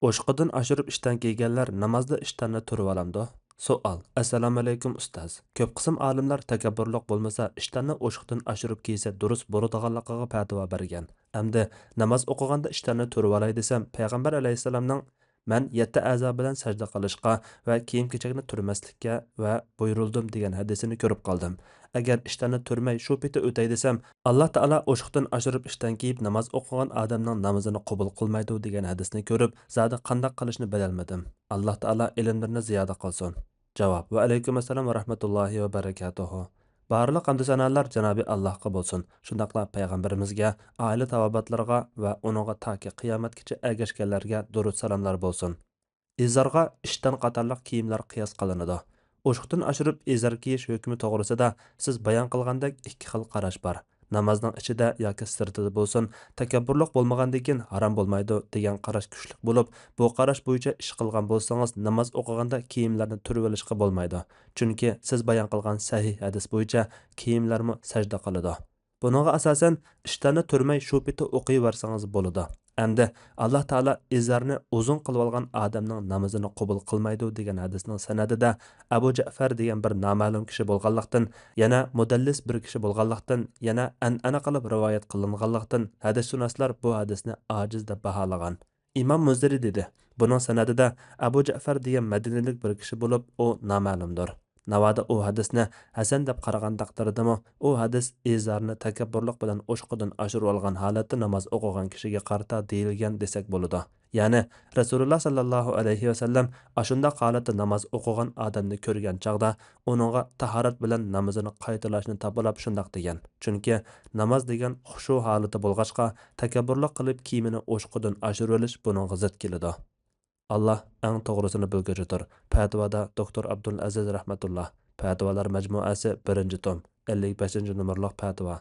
O'shqodan oshirib ishdan kelganlar namozda ishtanni turib olamdi. Savol. Assalomu alaykum ustoz. Ko'p qism olimlar takabburlik bo'lmasa, ishtanni o'shqdan oshirib kiysa durust bo'ladiganligiga fatvo bergan. Hamda namoz o'qiganda ishtanni turib olay desam, payg'ambar alayhisalomning "Men 7 a'zo bilan sajda qilishga va kiyim-kechakni turmaslikka va buyurildim" degan hadisini ko'rib qoldim. Agar ishtanni turmay shu peti o'tay desam, Alloh taolo o'shqdan oshirib ishdan kiyib namoz o'qigan odamning namozini qabul qilmaydi degan hadisni ko'rib, zada qanday qilishni bilolmadim. Alloh taolo ilmlarini ziyoda qilsin. Javob: Va alaykum assalom va rahmatullohi va barakatuhu. Barliq hamd sanolar Janobi Allohga bo'lsin. Shundaqla payg'ambarimizga, oila tavobatlarga va uningga toki qiyomatgacha ergashganlarga durud salomlar bo'lsin. Izarga ishdan qatorliq kiyimlar qiyos qilinadi. O'shqdan oshirib izar kiyish hukmi to'g'risida siz bayon qilgandek ikki xil qarash bor. Namozning ichida yoki sirtida bo'lsin, takabburlik bo'lmagandan harom bo'lmaydi degan qarash kuchli bo'lib, bu qarash bo'yicha ish qilgan bo'lsangiz, namoz o'qiganda kiyimlarni turib olishga bo'lmaydi. Chunki siz bayon qilgan sahih hadis bo'yicha kiyimlarmi sajda qiladi. Buningga asosan ishlarni turmay shu peti o'qiyversangiz bo'ladi. Endi Alloh taolo izarni uzun qilib olgan odamning namozini qabul qilmaydi degan hadisning sanadida Abu Ja'far degan bir noma'lum kishi bo'lganlikdan, yana mudallis bir kishi bo'lganlikdan, yana an'ana qilib rivoyat qilinganlikdan hadisshunoslar bu hadisni ojiz deb baholagan. Imom Muziri dedi: "Buning sanadida Abu Ja'far degan madinalik bir kishi bo'lib, u noma'lumdir." Navoda u hadisni Hasan deb qaragan taqdirdami, u hadis izarni takabburlik bilan o'shqidan oshirib olgan holatda namoz o'qigan kishiga qarta deyilgan desak bo'ladi. Ya'ni Rasululloh sallallohu alayhi va sallam ashunda holatda namoz o'qigan odamni ko'rgan chaqda uningga tahorat bilan namozini qaytarishni tabolab shundoq degan. Chunki namoz degan xushu holati bo'lg'achqa takabburlik qilib kiyimini o'shqidan oshirib olish buningga zid keladi. Allah eng to'g'risini bilguchidir. Fatvoda Doktor Abdul Aziz rahmatulloh. Fatvolar majmuasi 1-tom, 55-nomerlik fatvo.